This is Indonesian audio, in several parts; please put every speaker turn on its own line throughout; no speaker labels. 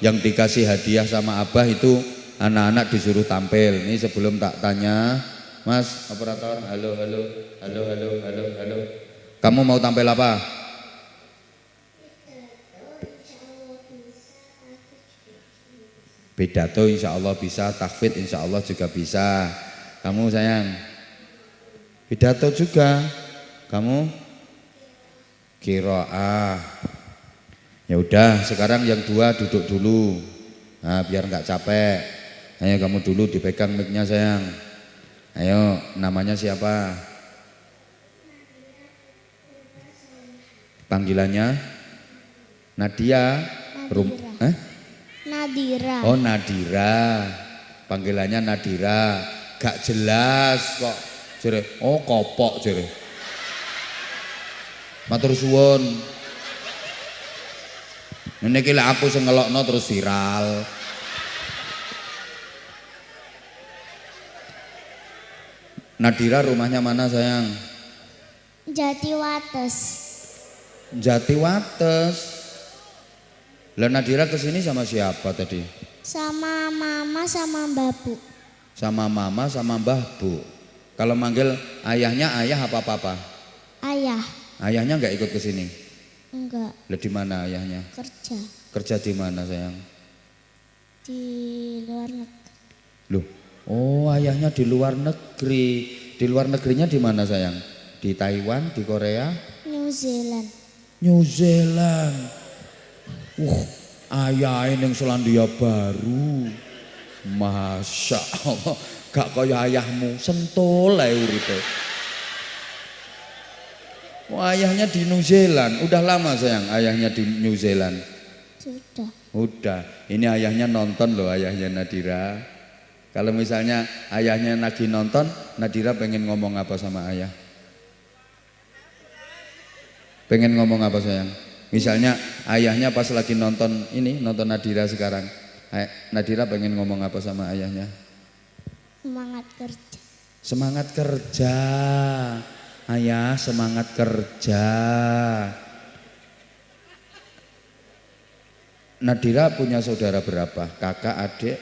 yang dikasih hadiah sama Abah itu anak-anak disuruh tampil. Ini sebelum tak tanya, Mas operator, halo halo halo halo halo halo. Kamu mau tampil apa? Pidato insya Allah bisa, takfid insya Allah juga bisa. Kamu sayang? Pidato juga. Kamu? Qiraah. Ya udah, sekarang yang dua duduk dulu. Nah, biar nggak capek. Ayo kamu dulu dipegang mic-nya sayang. Ayo, namanya siapa? Panggilannya? Nadia.
Nadira. Nadira.
Oh Nadira. Panggilannya Nadira. Gak jelas kok. Jere. Oh kopok jere. Matur suwun. Ini kira aku sengelokno terus viral. Nadira rumahnya mana sayang?
Jatiwates.
Jatiwates. Lah Nadira kesini sama siapa tadi?
Sama mama sama Mbah Bu.
Sama mama sama Mbah Bu. Kalau manggil ayahnya ayah apa papa?
Ayah.
Ayahnya nggak ikut kesini?
Enggak.
Lah di mana ayahnya?
Kerja.
Kerja di mana sayang?
Di luar negeri.
Loh, oh ayahnya di luar negeri. Di luar negerinya di mana sayang? Di Taiwan, di Korea?
New Zealand.
New Zealand. Ayah yang Selandia Baru. Masya Allah, gak kaya ayahmu, sentul ae uripe. Ayahnya di New Zealand, udah lama sayang ayahnya di New Zealand?
Sudah.
Udah, ini ayahnya nonton loh ayahnya Nadira. Kalau misalnya ayahnya lagi nonton, Nadira pengen ngomong apa sama ayah? Pengen ngomong apa sayang? Misalnya ayahnya pas lagi nonton ini, nonton Nadira sekarang. Nadira pengen ngomong apa sama ayahnya?
Semangat kerja.
Semangat kerja. Ayah semangat kerja. Nadira punya saudara berapa? Kakak, adik?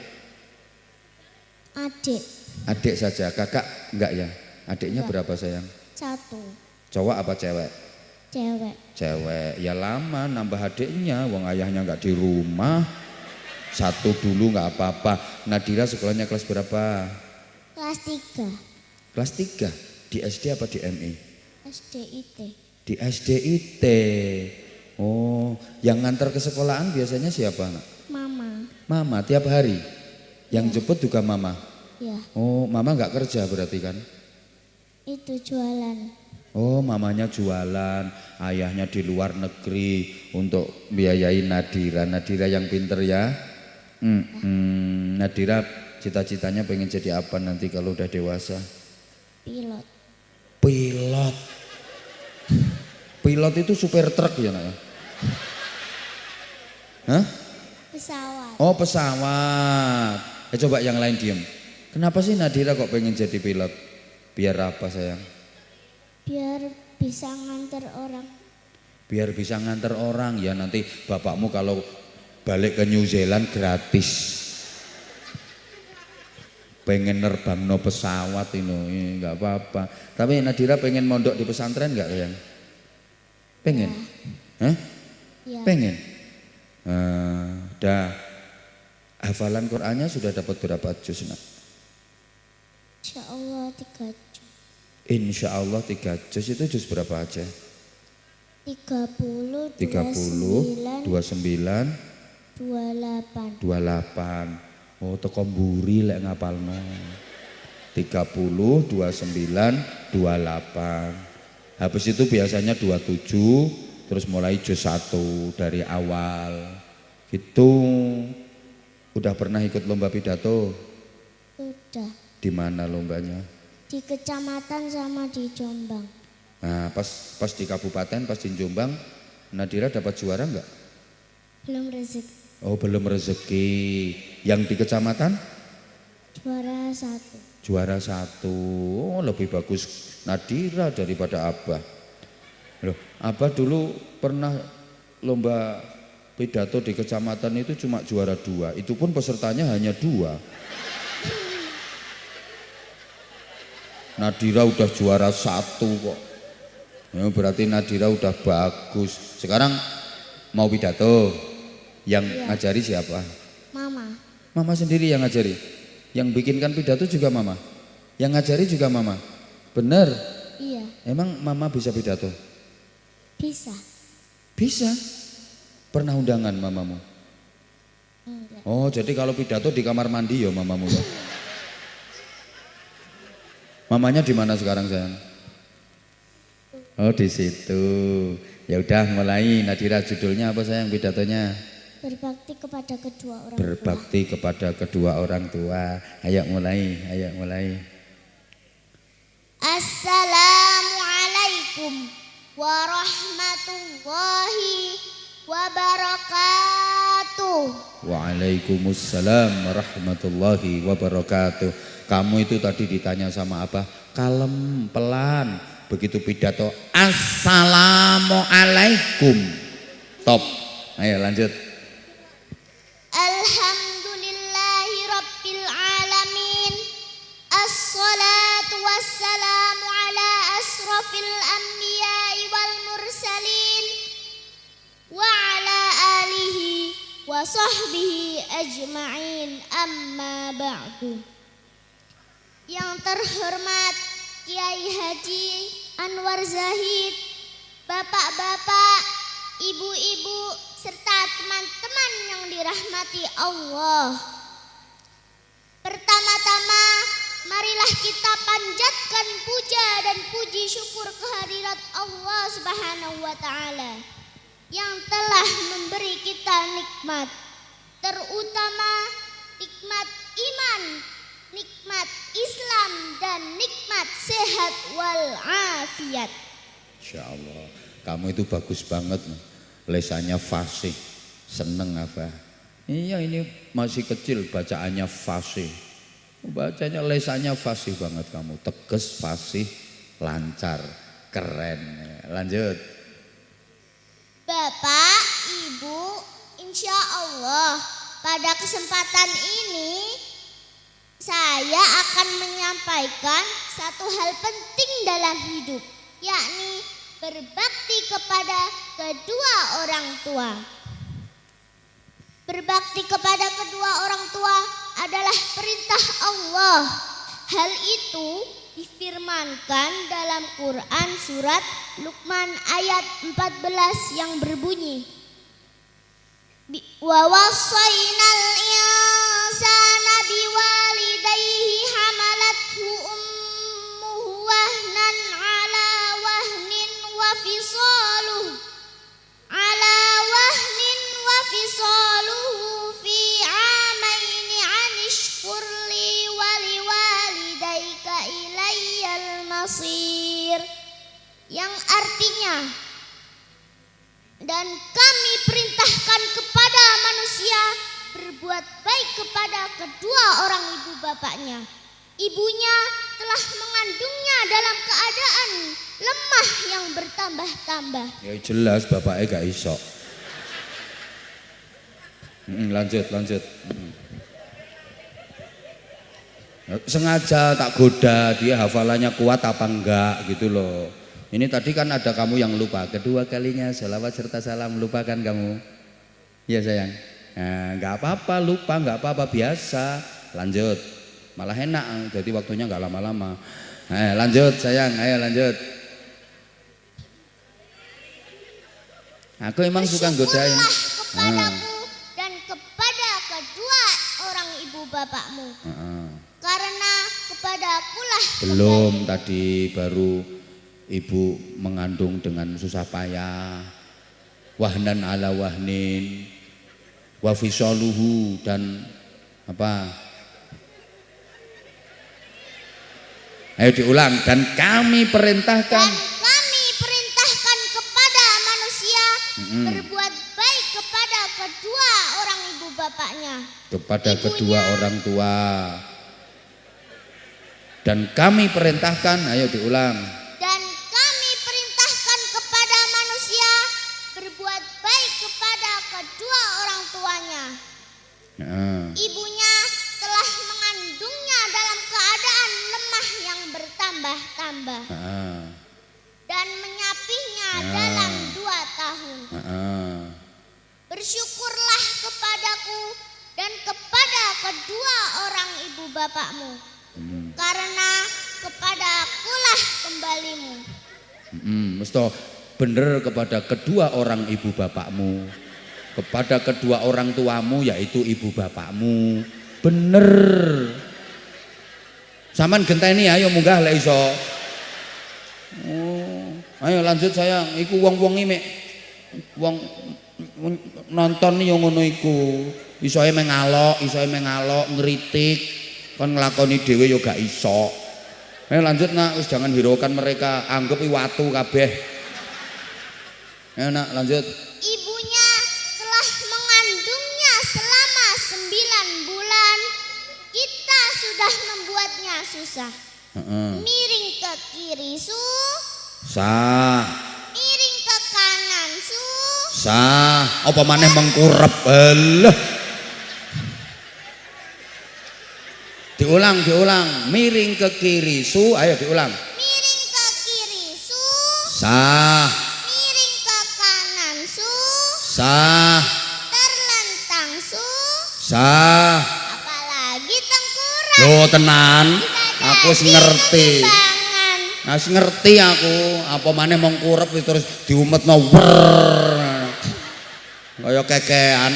Adik.
Adik saja, kakak enggak ya? Adiknya
Enggak.
berapa sayang?
1.
Cowok apa cewek?
Cewek.
Cewek. Ya lama nambah adiknya, wong ayahnya enggak di rumah. 1 dulu enggak apa-apa. Nadira sekolahnya kelas berapa?
Kelas 3.
Kelas 3. Di SD apa di MI?
SDIT.
Di SDIT. Oh, yang ngantar ke sekolahan biasanya siapa nak?
Mama.
Mama tiap hari. Yang jemput juga mama.
Ya.
Oh, mama nggak kerja berarti kan?
Itu jualan.
Oh, mamanya jualan, ayahnya di luar negeri untuk biayain Nadira. Nadira yang pinter ya. Nadira cita-citanya pengen jadi apa nanti kalau udah dewasa?
Pilot.
Pilot. Pilot itu supir truk ya nak? Hah?
Pesawat.
Oh pesawat. Coba yang lain diem. Kenapa sih Nadira kok pengen jadi pilot? Biar apa sayang?
Biar bisa nganter orang.
Biar bisa nganter orang ya, nanti bapakmu kalau balik ke New Zealand gratis. Pengen nerbang no pesawat ini nggak apa-apa. Tapi Nadira pengen mondok di pesantren nggak sayang? Pengen?
Ya.
Hah?
Ya.
Pengen? Dah. Hafalan Qur'annya sudah dapat berapa juz nak?
Insya Allah 3 juz.
Insya Allah 3 juz. Itu juz berapa aja?
30,
30, 29,
28.
28. Oh teko mburi lek ngapalno. 30, 29, 28. Habis itu biasanya 27, terus mulai juz 1 dari awal. Gitu. Udah pernah ikut lomba pidato?
Sudah.
Di mana lombanya?
Di kecamatan sama di Jombang.
Nah, pas di kabupaten, pas di Jombang, Nadira dapat juara enggak?
Belum rezeki.
Oh, belum rezeki. Yang di kecamatan?
Juara 1.
Juara 1. Oh, lebih bagus Nadira daripada Abah. Loh, Abah dulu pernah lomba pidato di kecamatan itu cuma juara 2, itu pun pesertanya hanya 2. Nadira udah juara 1 kok. Ya, berarti Nadira udah bagus. Sekarang mau pidato, yang ngajari siapa?
Mama.
Mama sendiri yang ngajari. Yang bikinkan pidato juga mama. Yang ngajari juga mama. Bener?
Iya.
Emang mama bisa pidato?
Bisa.
Bisa. Pernah undangan mamamu?
Enggak.
Oh, jadi kalau pidato di kamar mandi ya mamamu ya. Mamanya di mana sekarang sayang? Oh, di situ. Ya udah mulai. Nadira, judulnya apa sayang pidatonya?
Berbakti kepada kedua orang
Berbakti kepada kedua orang tua. Ayo mulai, ayo mulai.
Assalamualaikum warahmatullahi wabarakatuh.
Waalaikumsalam warahmatullahi wabarakatuh. Kamu itu tadi ditanya sama apa? Kalem, pelan. Begitu pidato, assalamualaikum. Top. Ayo lanjut.
Alhamdulillahi rabbil alamin. Assalatu wassalamu ala asrafil anbiya'i wal mursalin wa ala alihi wa sahbihi ajma'in, amma ba'du. Yang terhormat Kiai Haji Anwar Zahid, bapak-bapak, ibu-ibu, serta teman-teman yang dirahmati Allah. Pertama-tama, marilah kita panjatkan puja dan puji syukur kehadirat Allah Subhanahu wa Ta'ala yang telah memberi kita nikmat, terutama nikmat iman, nikmat Islam, dan nikmat sehat wal afiat.
Insya Allah. Kamu itu bagus banget. Lesannya fasih. Seneng apa? Iya, ini masih kecil bacaannya fasih. Bacanya lesannya fasih banget kamu. Tegas, fasih, lancar, keren. Lanjut.
Bapak, Ibu, insya Allah pada kesempatan ini saya akan menyampaikan satu hal penting dalam hidup, yakni berbakti kepada kedua orang tua. Berbakti kepada kedua orang tua adalah perintah Allah. Hal itu difirmankan dalam Quran surat Luqman ayat 14 yang berbunyi, wa wassaynal insana biwalidayhi hamalathu ummuhu wahnan ala wahnin wa fisaluhu fi amaini anishkur li wa liwalidayka ilayyal masir, yang artinya, dan kami perintahkan kepada manusia berbuat baik kepada kedua orang ibu bapaknya. Ibunya telah mengandungnya dalam keadaan lemah yang bertambah-tambah.
Ya jelas bapaknya gak iso. Lanjut. Sengaja tak goda dia hafalannya kuat apa enggak gitu loh. Ini tadi kan ada kamu yang lupa. Kedua kalinya sholawat serta salam, lupa kan kamu? Iya sayang. Nah, enggak apa-apa, lupa enggak apa-apa, biasa. Lanjut. Malah enak, jadi waktunya enggak lama-lama. Lanjut sayang, ayo lanjut. Aku emang suka godain.
Kepadaku dan kepada kedua orang ibu bapakmu. Karena kepadakulah.
Belum, tadi baru ibu mengandung dengan susah payah. Wahnan ala wahnin wa fisaluhu, dan apa? Ayo diulang. Dan kami perintahkan
kepada manusia berbuat baik kepada kedua orang ibu bapaknya.
Kepada kedua orang tua. Dan kami perintahkan, ayo diulang.
Dan kami perintahkan kepada manusia berbuat baik kepada kedua tambah dan menyapihnya dalam 2 tahun. Bersyukurlah kepadaku dan kepada kedua orang ibu bapakmu, karena kepada akulah kembalimu.
Mesti bener kepada kedua orang ibu bapakmu, kepada kedua orang tuamu yaitu ibu bapakmu. Bener. Saman genteni ayo munggah lek iso. Ayo lanjut sayang, iku wong-wong iki mek wong nonton yo ngono iku. Isoe mengalok, ngritik, kon nglakoni dhewe yo gak iso. Ayo lanjut nak, wis jangan hiraukan mereka, anggap i watu kabeh. Ayo nak lanjut.
Ibunya telah mengandungnya selama 9 bulan. Kita sudah membuatnya susah. Miring ke kiri
sah.
Miring ke kanan
sah. Apa maneh mengkurep. Diulang. Miring ke kiri ayo diulang.
Miring ke kiri
sah.
Miring ke kanan
sah.
Terlentang
sah.
Apalagi tengkurap.
Loh tenan, aku ngerti. Ngerti aku, apa maneh mengkurep terus diumetno wer. Kaya kekean.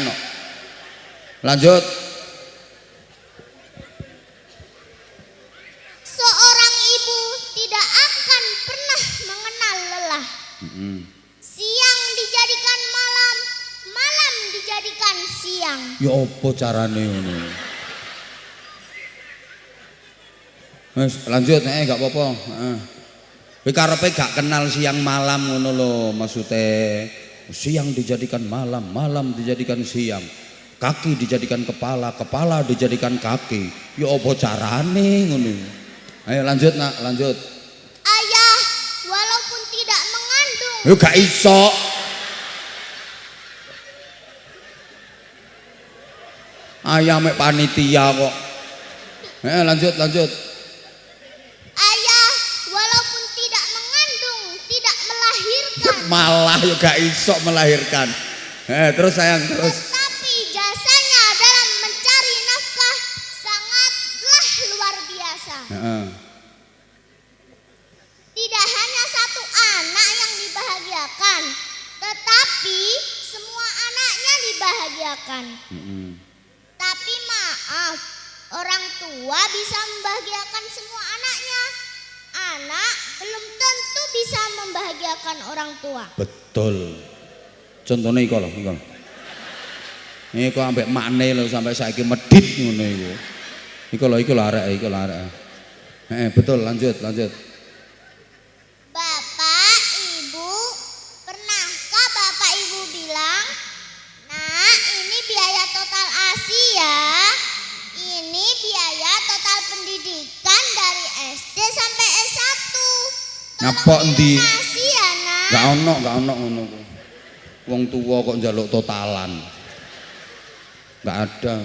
Lanjut.
Seorang ibu tidak akan pernah mengenal lelah. Siang dijadikan malam, malam dijadikan siang.
Ya apa carane ngono? Wes lanjut gak apa-apa. Kowe karepe gak kenal siang malam ngono lho, maksude siang dijadikan malam, malam dijadikan siang. Kaki dijadikan kepala, kepala dijadikan kaki. Ya apa carane ngono? Ayo lanjut nak, lanjut.
Ayah walaupun tidak mengandung.
Ya gak iso. Ayah mek panitia kok. Lanjut.
Ayah walaupun tidak mengandung, tidak melahirkan.
Malah ya gak iso melahirkan. Terus sayang, terus.
Tetapi jasanya dalam mencari nafkah sangatlah luar biasa. Tidak hanya 1 anak yang dibahagiakan, tetapi semua anaknya dibahagiakan. Tapi maaf, orang tua bisa membahagiakan semua anaknya. Anak belum tentu bisa membahagiakan orang tua.
Betul. Contohnya iku lho. Iku ambek makne lho sampai saiki medhit ngono iku. Iku lho arek. Betul, lanjut.
Bapak, Ibu, pernahkah Bapak Ibu bilang, "Nak, ini biaya total ASI ya. Ini biaya total pendidikan dari SD sampai S1.
Ngapa endi?
ASI ya, Nak."
Gak ono ngono ku. Wong tuwa kok njaluk totalan. Gak ada.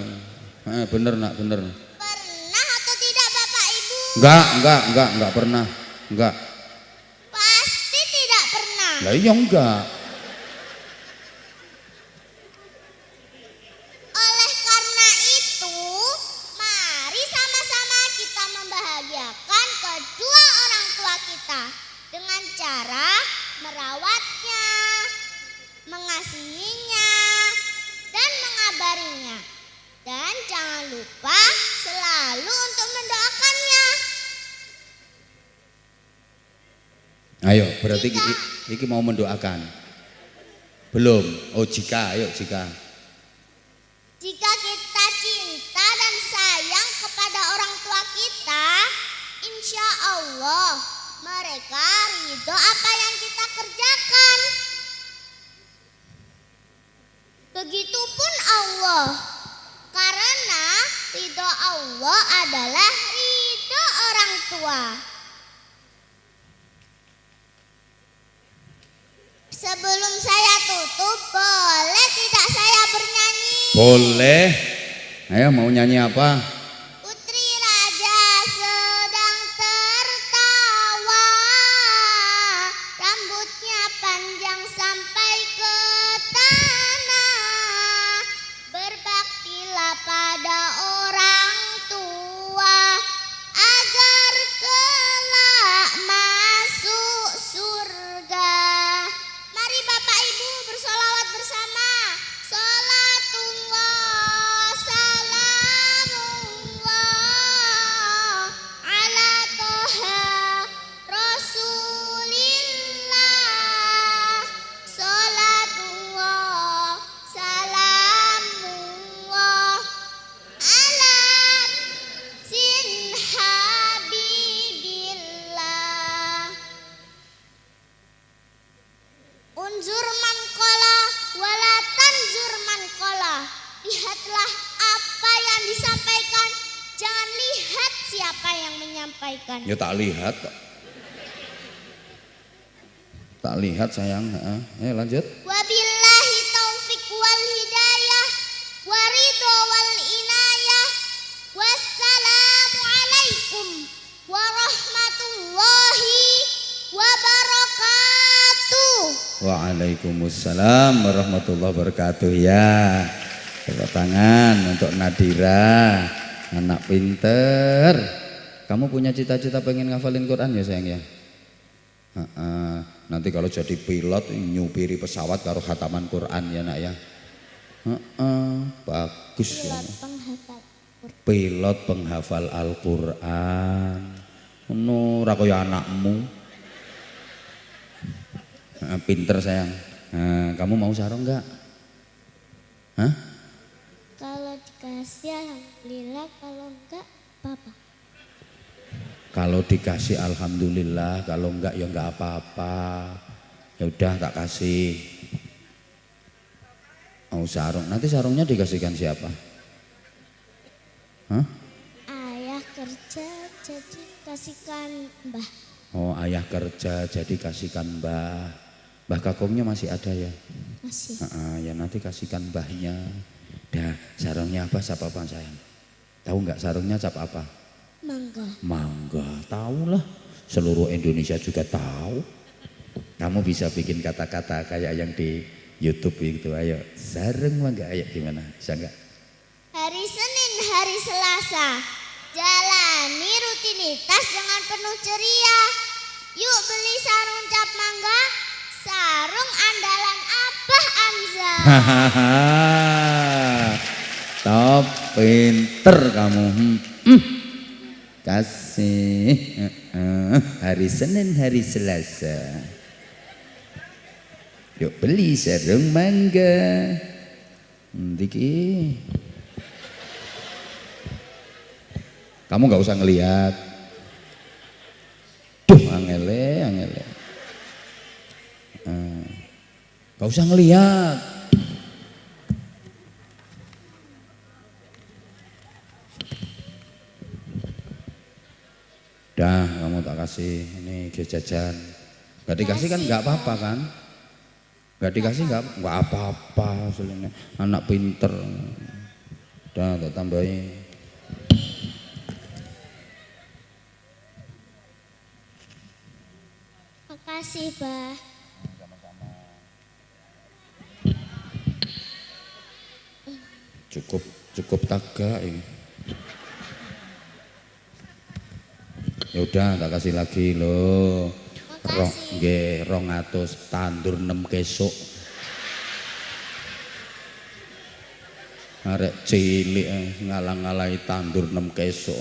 Bener nak, bener.
Pernah atau tidak Bapak Ibu?
Enggak pernah. Enggak.
Pasti tidak pernah.
Lah iya enggak.
Oleh karena itu, mari sama-sama kita membahagiakan kedua orang tua kita dengan cara merawatnya, mengasihinya, dan mengabarinya. Dan jangan lupa selalu untuk mendoakannya.
Ayo, berarti iki mau mendoakan. Belum. Oh, jika.
Jika kita cinta dan sayang kepada orang tua kita, insya Allah mereka ridho apa yang kita kerjakan. Begitupun Allah, karena ridho Allah adalah ridho orang tua. Sebelum saya tutup, boleh tidak saya bernyanyi?
Boleh. Ayo mau nyanyi apa?
Putri Raja sedang tertawa, menyampaikan.
Ya tak lihat kok. Tak lihat sayang. Lanjut.
Wabillahi taufik wal hidayah waridho wal inayah. Wassalamualaikum warahmatullahi wabarakatuh.
Waalaikumsalam warahmatullahi wabarakatuh. Ya, tepuk tangan untuk Nadira, anak pinter. Kamu punya cita-cita pengen ngafalin Quran ya sayang ya? Nanti kalau jadi pilot nyupiri pesawat karo khataman Quran ya nak ya. Bagus ya. Pilot penghafal Al-Quran. Ora kaya anakmu. Pinter sayang. Kamu mau sarung enggak?
Kalau dikasih alhamdulillah, kalau enggak apa-apa.
Kalau dikasih alhamdulillah, kalau enggak ya enggak apa-apa. Ya udah tak kasih. Mau sarung. Nanti sarungnya dikasihkan siapa?
Ayah kerja jadi kasihkan Mbah.
Oh, ayah kerja jadi kasihkan Mbah. Mbah Kakungnya masih ada ya?
Masih.
Ya nanti kasihkan mbahnya. Dah, sarungnya apa sapa apa sayang? Tahu enggak sarungnya cap apa?
Mangga.
Mangga, tahu lah. Seluruh Indonesia juga tahu. Kamu bisa bikin kata-kata kayak yang di YouTube itu. Ayo, sarung mangga, ayo gimana? Bisa enggak?
Hari Senin, hari Selasa, jalani rutinitas dengan penuh ceria. Yuk beli sarung cap mangga, sarung andalan Abah Anza.
Top, pinter kamu. Kasih. Hari Senin, hari Selasa. Yuk beli sarung mangga. Diki. Kamu nggak usah ngelihat. Duh, angele. Nggak usah ngelihat. Dah, kamu tak kasih ini jajan. Gak dikasih kan nggak apa-apa kan? Gak dikasih nggak apa-apa. Anak pinter. Dah, tak tambahin.
Makasih, Bah.
Cukup tagak ini. Ya udah tak kasih lagi loh. Nggih 200 tandur 6 kesuk. Arek cilik ngalang-ngalai tandur 6 kesuk.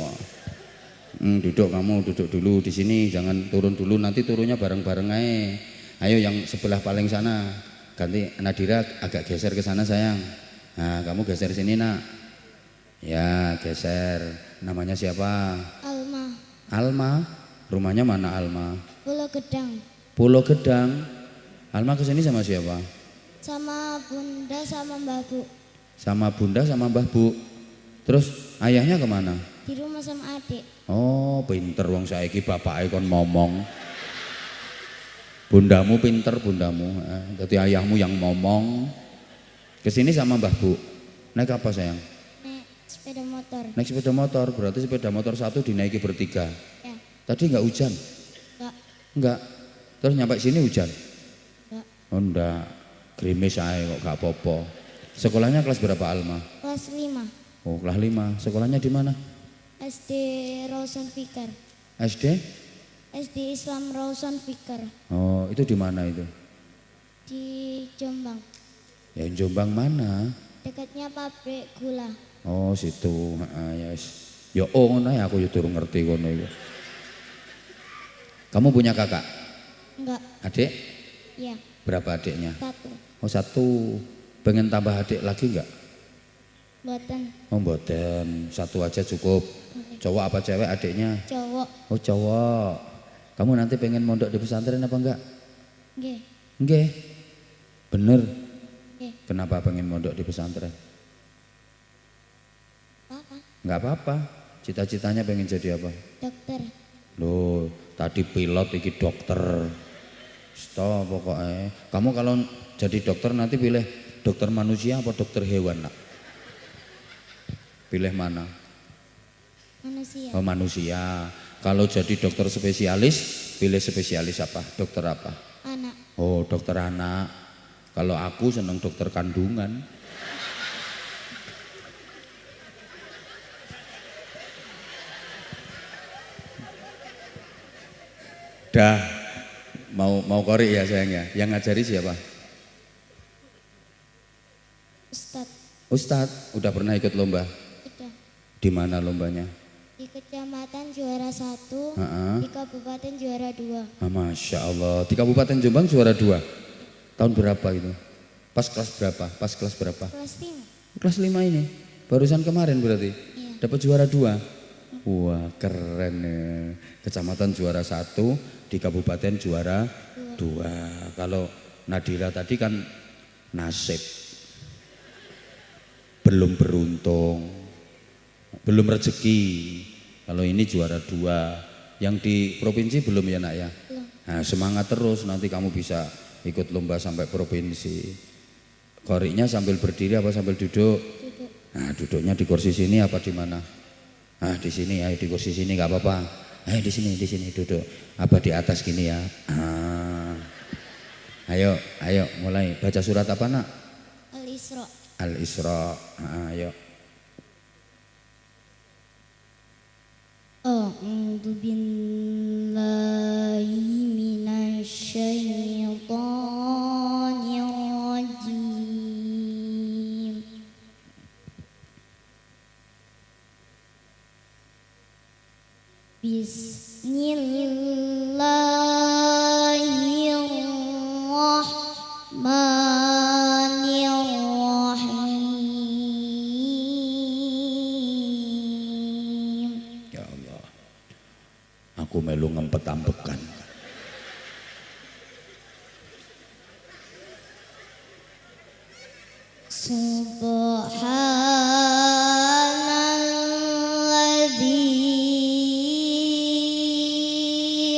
Duduk kamu, duduk dulu di sini, jangan turun dulu, nanti turunnya bareng-bareng aja. Ayo yang sebelah paling sana. Ganti Nadira agak geser ke sana sayang. Nah, kamu geser sini nak. Ya, geser. Namanya siapa?
Alma.
Alma. Rumahnya mana Alma?
Pulau Gedang.
Pulau Gedang. Alma kesini sama siapa?
Sama Bunda sama Mbak Bu.
Sama Bunda sama Mbah Bu. Terus ayahnya kemana?
Di rumah sama adik.
Oh, pinter wong saiki bapake kon ngomong. Bundamu pinter bundamu. Jadi ayahmu yang ngomong. Kesini sama Mbah Bu. Naik apa sayang?
Naik sepeda motor.
Naik sepeda motor, berarti sepeda motor satu dinaiki bertiga.
Ya.
Tadi enggak hujan? Enggak. Terus nyampe sini hujan?
Enggak.
Oh enggak. Gerimis ae kok gak apa-apa. Sekolahnya kelas berapa Alma?
Kelas 5.
Oh, kelas 5. Sekolahnya di mana?
SD Rawson Fikar.
SD?
SD Islam Rawson Fikar.
Oh, itu di mana itu?
Di Jombang.
Ya Jombang mana?
Dekatnya pabrik gula.
Oh, situ. Ya wis. Ya ngono ya aku yo durung ngerti kono iku. Kamu punya kakak?
Enggak.
Adik?
Iya.
Berapa adiknya?
1.
Oh, 1. Pengen tambah adik lagi enggak?
Buatan.
Oh, mboten. 1 aja cukup. Cowok apa cewek adiknya?
Cowok.
Oh, cowok. Kamu nanti pengen mondok di pesantren apa enggak?
Nggih.
Nggih. Bener.
Nggih.
Kenapa pengen mondok di pesantren?
Apa?
Enggak apa-apa. Cita-citanya pengen jadi apa?
Dokter.
Loh, tadi pilot, iki dokter. Stop pokoknya. Kamu kalau jadi dokter nanti pilih dokter manusia apa dokter hewan, Nak? Pilih mana?
Manusia.
Oh, manusia. Kalau jadi dokter spesialis, pilih spesialis apa? Dokter apa?
Anak.
Oh, dokter anak. Kalau aku seneng dokter kandungan. Dah, mau korek ya sayangnya. Yang ngajari siapa?
Ustadz.
Ustadz, udah pernah ikut lomba?
Udah.
Di mana lombanya?
Di kecamatan juara 1,
Ha-ha.
di kabupaten juara 2.
Ah, Masya Allah, di Kabupaten Jombang juara 2. Tahun berapa itu? Pas kelas berapa? Pas kelas berapa?
Kelas 5.
Kelas 5 ini? Barusan kemarin berarti?
Iya.
Dapat juara 2? Wah keren ya. Kecamatan juara 1, di Kabupaten juara 2. Kalau Nadira tadi kan nasib. Belum beruntung, belum rezeki. Kalau ini juara 2. Yang di provinsi belum ya, Nak ya?
Belum.
Nah, semangat terus, nanti kamu bisa ikut lomba sampai provinsi. Koriknya sambil berdiri apa sambil duduk?
Duduk.
Nah, duduknya di kursi sini apa di mana? Ah, di sini ya, di kursi sini nggak apa-apa. Di sini duduk. Apa di atas gini ya? Ayo mulai baca surat apa, Nak?
Al-Isra.
Al-Isra. Ayo.
A'udzu billahi minasyaitonir rajim. Bismillahirrahmanirrahim.
Ya Allah. Aku melu ngempet-ampekan.
Subhanalladzi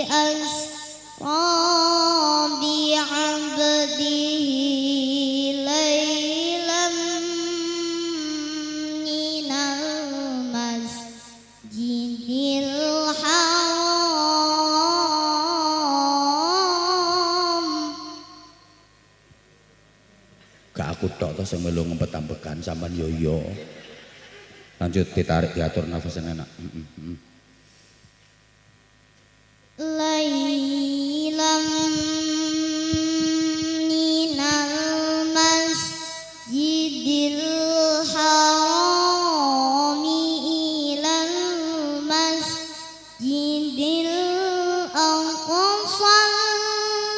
asra bi'abdihi laylan minal masjidil haram.
Gak aku tok to sing melu ngempet-ampekan sampean yo. Lanjut ditarik diatur nafasnya enak.
Laylam minal masjidil harami ilal masjidil aqsal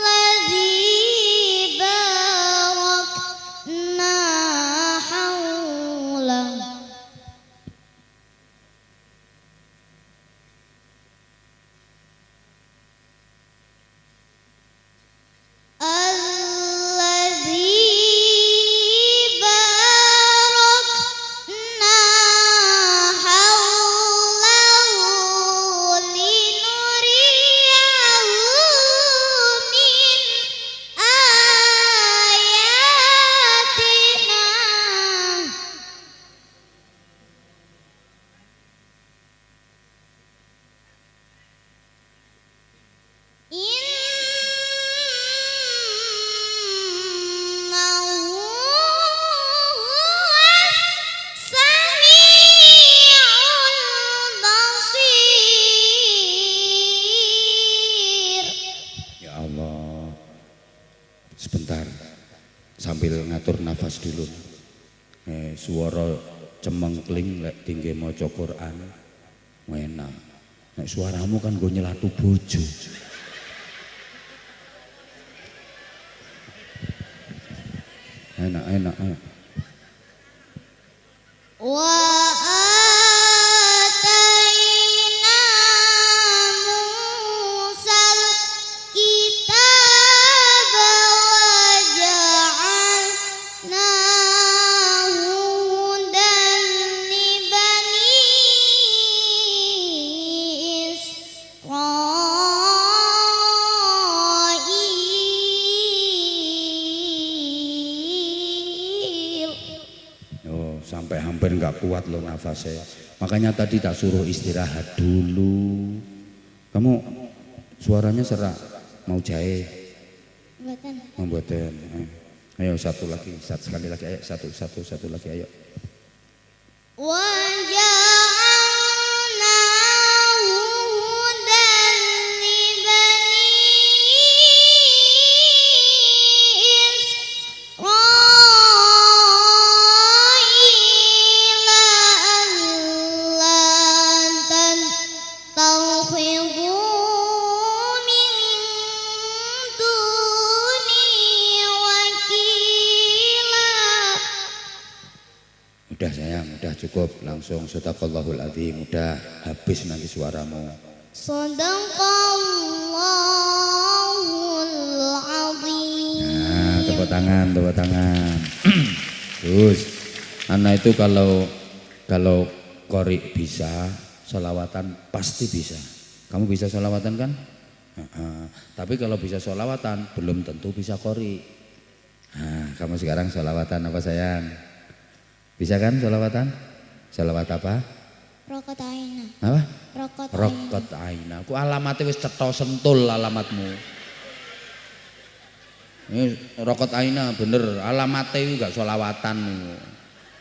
ladzi barakna haulah. Alladzi barakna haulahu linuriyahu min ayatina. Innahu huwas sami'ul basir.
Ya Allah. Sebentar. Sambil ngatur nafas dulu. Suara cemengkling lek tinggi maca Quran. Enak. Nek suaramu kan gue nyelatu bojo. Enak.
Wa atayna Musal kitaba wa ja'alnahu hudan li bani
sampai hampir nggak kuat loh nafasnya. Makanya tadi tak suruh istirahat dulu. Kamu suaranya serak, mau jahe?
Buatan.
Membuatan. Ayo satu lagi, sekali lagi, ayo satu lagi, ayo. Udah sayang, udah cukup, langsung sadaqallahul azim, udah habis nanti suaramu.
Sadaqallahul azim.
Nah, tepuk tangan. Terus, anak itu kalau qori bisa, sholawatan pasti bisa. Kamu bisa sholawatan kan? Tapi kalau bisa sholawatan belum tentu bisa qori. Nah, kamu sekarang sholawatan apa sayang? Bisa kan sholawatan? Sholawat apa?
Rokot aina.
Apa?
Rokot
aina. Ku alamatnya wis cetha sentul alamatmu. Ini rokot aina bener, alamatnya juga sholawatan.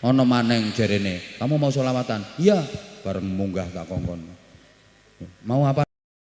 Ono maneng jarene. Kamu mau sholawatan? Iya. Bareng munggah tak kongkon. Mau apa?